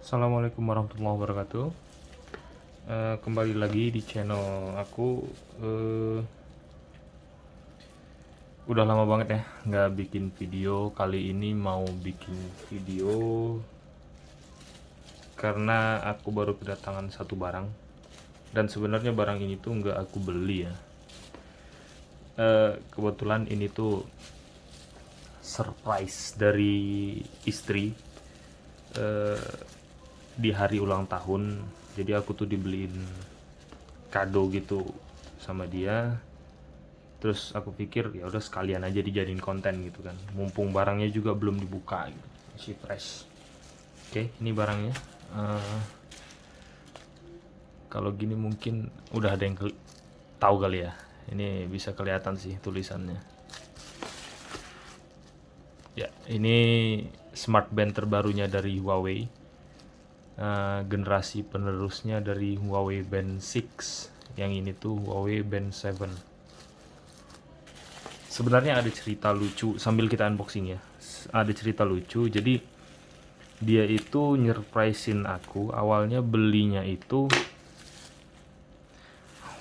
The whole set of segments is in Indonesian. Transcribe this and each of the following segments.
Assalamualaikum warahmatullahi wabarakatuh. Kembali lagi di channel aku. eh, Udah lama banget ya nggak bikin video. Kali ini mau bikin video karena aku baru kedatangan satu barang. Dan sebenarnya barang ini tuh nggak aku beli ya. Kebetulan ini tuh surprise dari istri di hari ulang tahun. Jadi aku tuh dibeliin kado gitu sama dia. Terus aku pikir ya udah sekalian aja dijadiin konten gitu kan, mumpung barangnya juga belum dibuka gitu, masih fresh. Oke, ini barangnya. Eh, Kalau gini mungkin udah ada yang tahu kali ya. Ini bisa kelihatan sih tulisannya. Ya, ini smart band terbarunya dari Huawei. Generasi penerusnya dari Huawei Band 6. Yang ini tuh Huawei Band 7. Sebenarnya ada cerita lucu sambil kita unboxing ya. Ada cerita lucu. Jadi dia itu nyerprisein aku. Awalnya belinya itu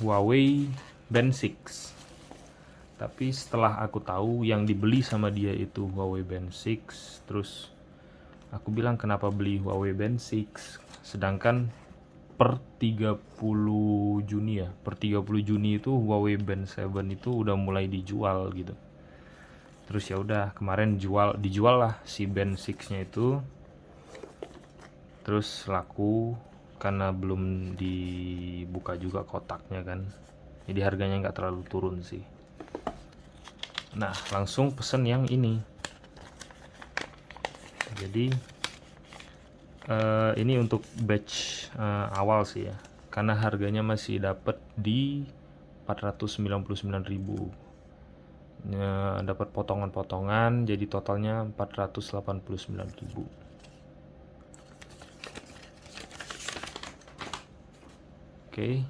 Huawei Band 6. Tapi setelah aku tahu yang dibeli sama dia itu Huawei Band 6, terus aku bilang kenapa beli Huawei Band 6 sedangkan per 30 Juni ya. Per 30 Juni itu Huawei Band 7 itu udah mulai dijual gitu. Terus ya udah kemarin dijual lah si Band 6-nya itu. Terus laku karena belum dibuka juga kotaknya kan, jadi harganya nggak terlalu turun sih. Nah langsung pesen yang ini. Jadi ini untuk batch awal sih ya, karena harganya masih dapat di 499.000. Dapat potongan-potongan jadi totalnya 489.000. Oke,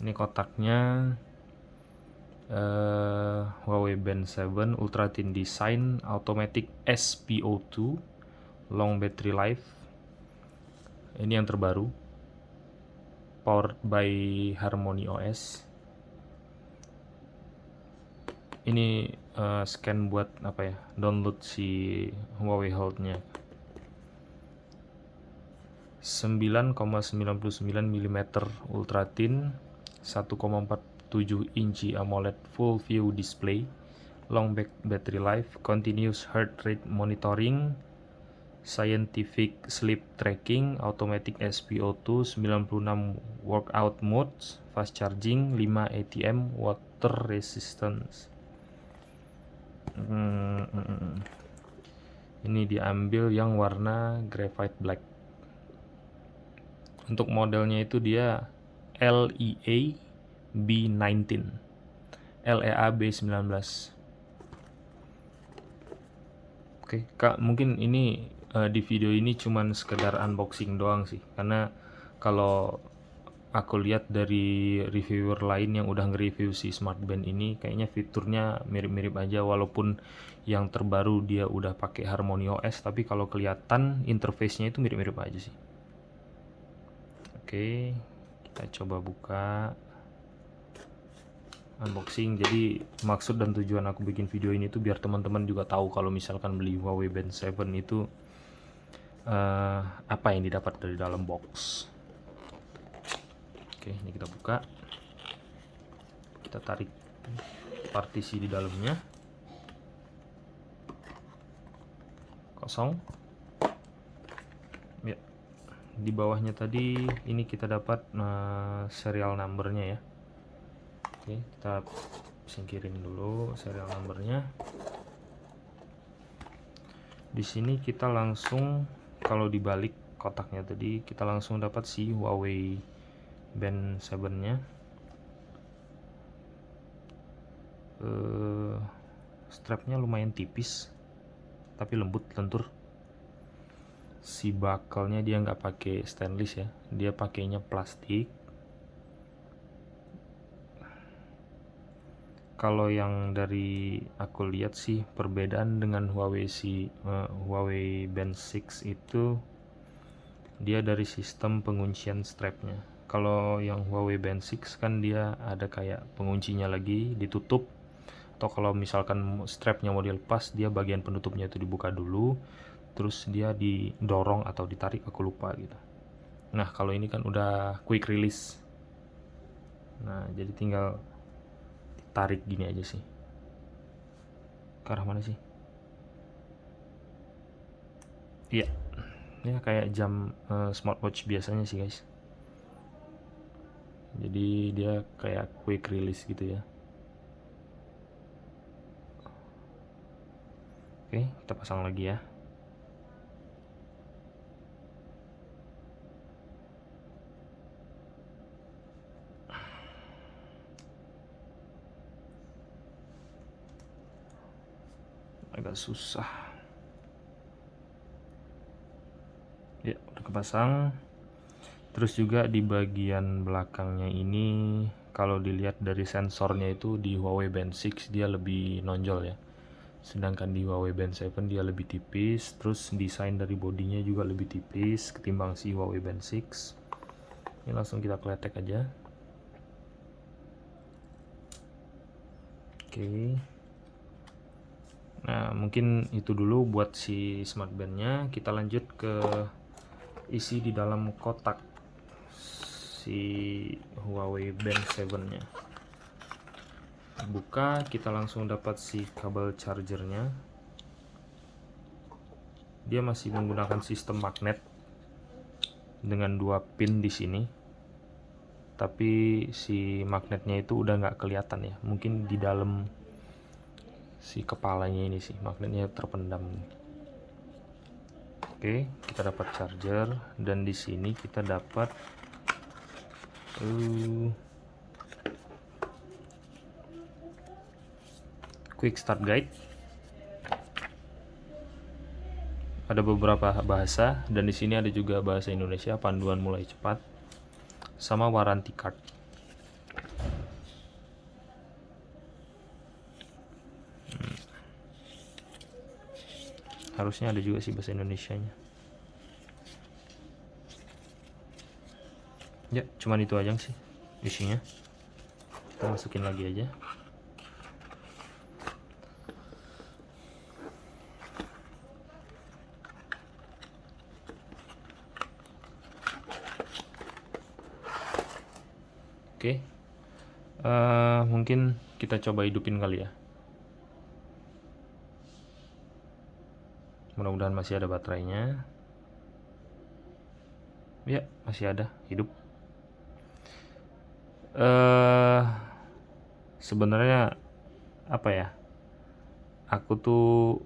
ini kotaknya. Huawei Band 7 Ultra Thin Design Automatic SPO2 Long Battery Life. Ini yang terbaru, powered by Harmony OS. Ini scan buat apa ya, download si Huawei Hold-nya. 9,99 mm Ultra Thin, 1,47 inci AMOLED Full View Display, long battery life, continuous heart rate monitoring, scientific sleep tracking, automatic SpO2, 96 workout modes, fast charging, 5 ATM, water resistance. Ini diambil yang warna graphite black. Untuk modelnya itu dia LEA B19, LEA B19. Oke, Kak, mungkin ini di video ini cuman sekedar unboxing doang sih, karena kalau aku lihat dari reviewer lain yang udah nge-review si smart band ini, kayaknya fiturnya mirip-mirip aja, walaupun yang terbaru dia udah pakai Harmony OS, tapi kalau kelihatan interface-nya itu mirip-mirip aja sih. Oke, kita coba buka unboxing. Jadi maksud dan tujuan aku bikin video ini tuh biar teman-teman juga tahu kalau misalkan beli Huawei Band 7 itu apa yang didapat dari dalam box. Oke, ini kita buka. Kita tarik partisi di dalamnya. Kosong. Ya. Di bawahnya tadi ini kita dapat serial numbernya ya. Oke, kita singkirin dulu serial numbernya. Di sini kita langsung, kalau dibalik kotaknya tadi, kita langsung dapat si Huawei Band 7-nya. Strapnya lumayan tipis, tapi lembut, lentur. Si buckle-nya dia nggak pakai stainless ya, dia pakainya plastik. Kalau yang dari aku lihat sih perbedaan dengan Huawei Band 6 itu dia dari sistem penguncian strapnya. Kalau yang Huawei Band 6 kan dia ada kayak penguncinya lagi, ditutup, atau kalau misalkan strapnya mau dilepas, dia bagian penutupnya itu dibuka dulu, terus dia didorong atau ditarik, aku lupa gitu. Nah kalau ini kan udah quick release, nah jadi tinggal tarik gini aja sih. Ke arah mana sih? Iya, ya kayak jam smartwatch biasanya sih guys. Jadi dia kayak quick release gitu ya. Oke, kita pasang lagi ya. Agak susah. Ya, udah kepasang. Terus juga di bagian belakangnya ini, kalau dilihat dari sensornya itu di Huawei Band 6 dia lebih nonjol ya. Sedangkan di Huawei Band 7 dia lebih tipis. Terus desain dari bodinya juga lebih tipis ketimbang si Huawei Band 6. Ini langsung kita kletek aja. Oke. Nah mungkin itu dulu buat si smartbandnya. Kita lanjut ke isi di dalam kotak si Huawei Band 7 nya. Buka, kita langsung dapat si kabel chargernya. Dia masih menggunakan sistem magnet dengan 2 pin di sini, tapi si magnetnya itu udah nggak kelihatan ya, mungkin di dalam si kepalanya ini sih magnetnya terpendam. Oke, kita dapat charger dan di sini kita dapat quick start guide. Ada beberapa bahasa dan di sini ada juga bahasa Indonesia, panduan mulai cepat, sama warranty card. Harusnya ada juga sih bahasa Indonesianya. Ya, cuman itu aja sih isinya. Kita masukin lagi aja. Oke, mungkin kita coba hidupin kali ya. Mudah-mudahan masih ada baterainya. Ya, masih ada, hidup. Sebenarnya apa ya? Aku tuh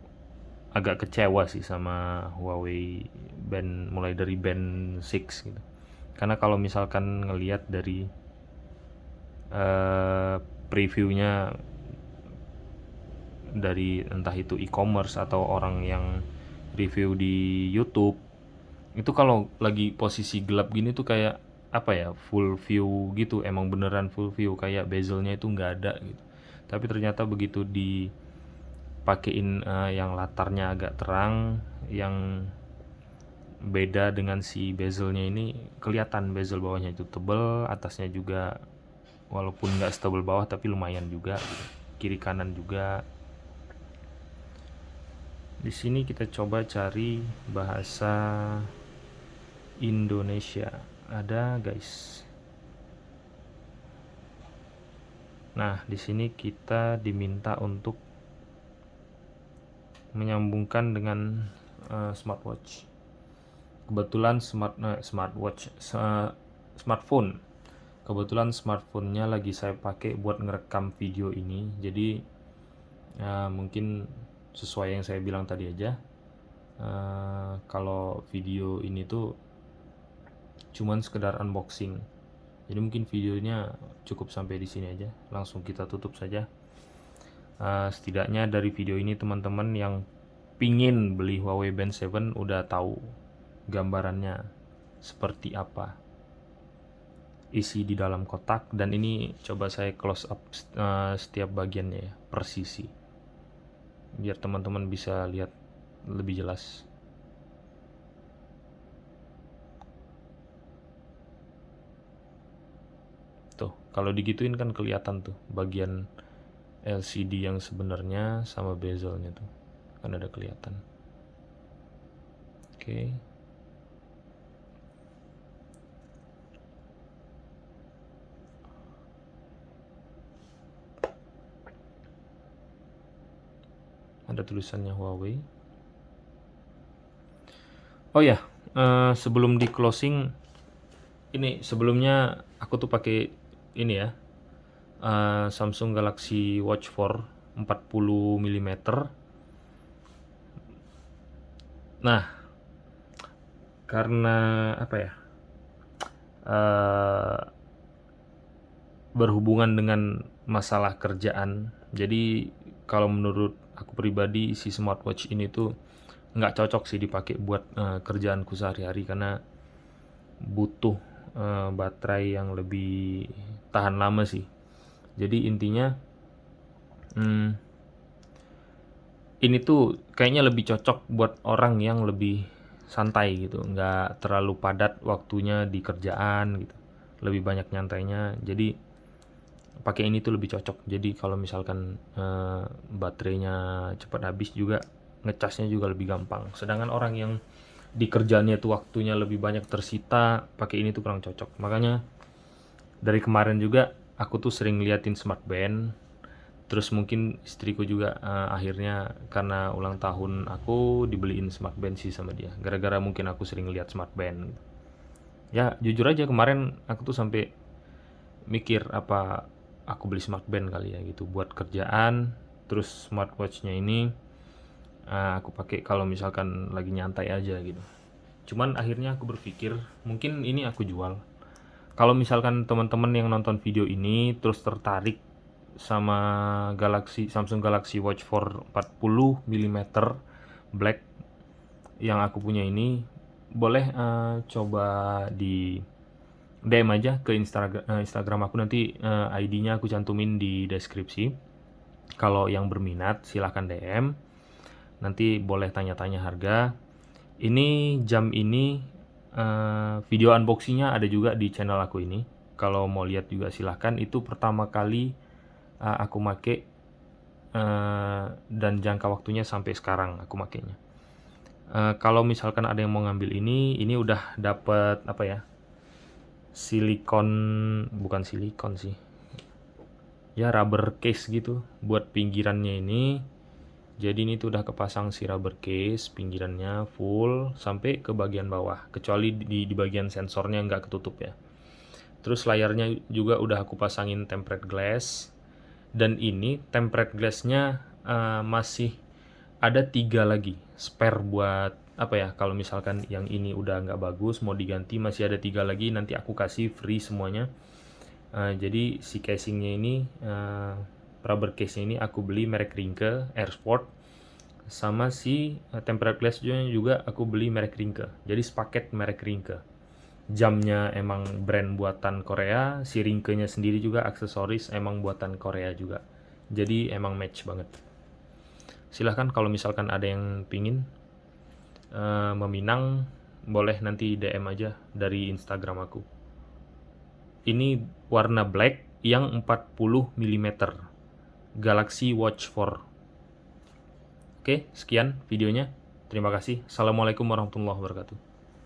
agak kecewa sih sama Huawei Band, mulai dari Band 6 gitu. Karena kalau misalkan ngelihat dari previewnya dari entah itu e-commerce atau orang yang review di YouTube, itu kalau lagi posisi gelap gini tuh kayak apa ya, full view gitu, emang beneran full view, kayak bezelnya itu nggak ada gitu. Tapi ternyata begitu dipakein yang latarnya agak terang, yang beda dengan si bezelnya ini, kelihatan bezel bawahnya itu tebel, atasnya juga walaupun nggak setebel bawah tapi lumayan juga gitu. Kiri kanan juga. Di sini kita coba cari bahasa Indonesia. Ada guys. Nah, di sini kita diminta untuk menyambungkan dengan smartwatch. Kebetulan smartphone. Kebetulan smartphone-nya lagi saya pakai buat ngerekam video ini. Jadi mungkin sesuai yang saya bilang tadi aja. Kalau video ini tuh cuman sekedar unboxing. Jadi mungkin videonya cukup sampai di sini aja. Langsung kita tutup saja. Setidaknya dari video ini teman-teman yang pingin beli Huawei Band 7 udah tahu gambarannya seperti apa isi di dalam kotak. Dan ini coba saya close up setiap bagiannya ya, per sisi, biar teman-teman bisa lihat lebih jelas. Kalau digituin kan kelihatan tuh bagian LCD yang sebenarnya sama bezelnya tuh kan ada kelihatan. Oke. Ada tulisannya Huawei. Oh ya, sebelum di closing, ini sebelumnya aku tuh pakai ini ya, Samsung Galaxy Watch 4 40 mm. Nah, karena apa ya, berhubungan dengan masalah kerjaan, jadi kalau menurut aku pribadi si smartwatch ini tuh nggak cocok sih dipakai buat kerjaanku sehari-hari, karena butuh baterai yang lebih tahan lama sih. Jadi intinya ini tuh kayaknya lebih cocok buat orang yang lebih santai gitu, nggak terlalu padat waktunya di kerjaan gitu, lebih banyak nyantainya. Jadi pakai ini tuh lebih cocok. Jadi kalau misalkan baterainya cepat habis juga, ngecasnya juga lebih gampang. Sedangkan orang yang di kerjaannya tuh waktunya lebih banyak tersita, pakai ini tuh kurang cocok. Makanya dari kemarin juga aku tuh sering liatin smart band. Terus mungkin istriku juga akhirnya karena ulang tahun aku dibeliin smart band sih sama dia. Gara-gara mungkin aku sering lihat smart band gitu. Ya jujur aja kemarin aku tuh sampai mikir apa aku beli smart band kali ya gitu buat kerjaan. Terus smartwatchnya ini aku pakai kalau misalkan lagi nyantai aja gitu. Cuman akhirnya aku berpikir mungkin ini aku jual. Kalau misalkan teman-teman yang nonton video ini terus tertarik sama Samsung Galaxy Watch 4 40 mm black yang aku punya ini, boleh coba di DM aja ke Instagram aku, nanti ID-nya aku cantumin di deskripsi. Kalau yang berminat silahkan DM, nanti boleh tanya-tanya harga. Ini jam ini video unboxingnya ada juga di channel aku ini. Kalau mau lihat juga silahkan. Itu pertama kali aku make dan jangka waktunya sampai sekarang aku makainya. Kalau misalkan ada yang mau ngambil ini udah dapet apa ya, silikon, bukan silikon sih ya, rubber case gitu buat pinggirannya ini. Jadi ini tuh udah kepasang si rubber case pinggirannya full sampai ke bagian bawah, kecuali di bagian sensornya nggak ketutup ya. Terus layarnya juga udah aku pasangin tempered glass. Dan ini tempered glassnya masih ada 3 lagi spare buat apa ya, kalau misalkan yang ini udah nggak bagus mau diganti, masih ada 3 lagi, nanti aku kasih free semuanya. Jadi si casingnya ini rubber case ini aku beli merek Rinke Airsport, sama si tempered glass juga aku beli merek Rinke, jadi sepaket merek Rinke. Jamnya emang brand buatan Korea, si Rinke-nya sendiri juga aksesoris emang buatan Korea juga, jadi emang match banget. Silahkan kalau misalkan ada yang pingin meminang, boleh nanti DM aja dari Instagram aku. Ini warna black yang 40 mm Galaxy Watch 4. Oke, sekian videonya. Terima kasih. Assalamualaikum warahmatullahi wabarakatuh.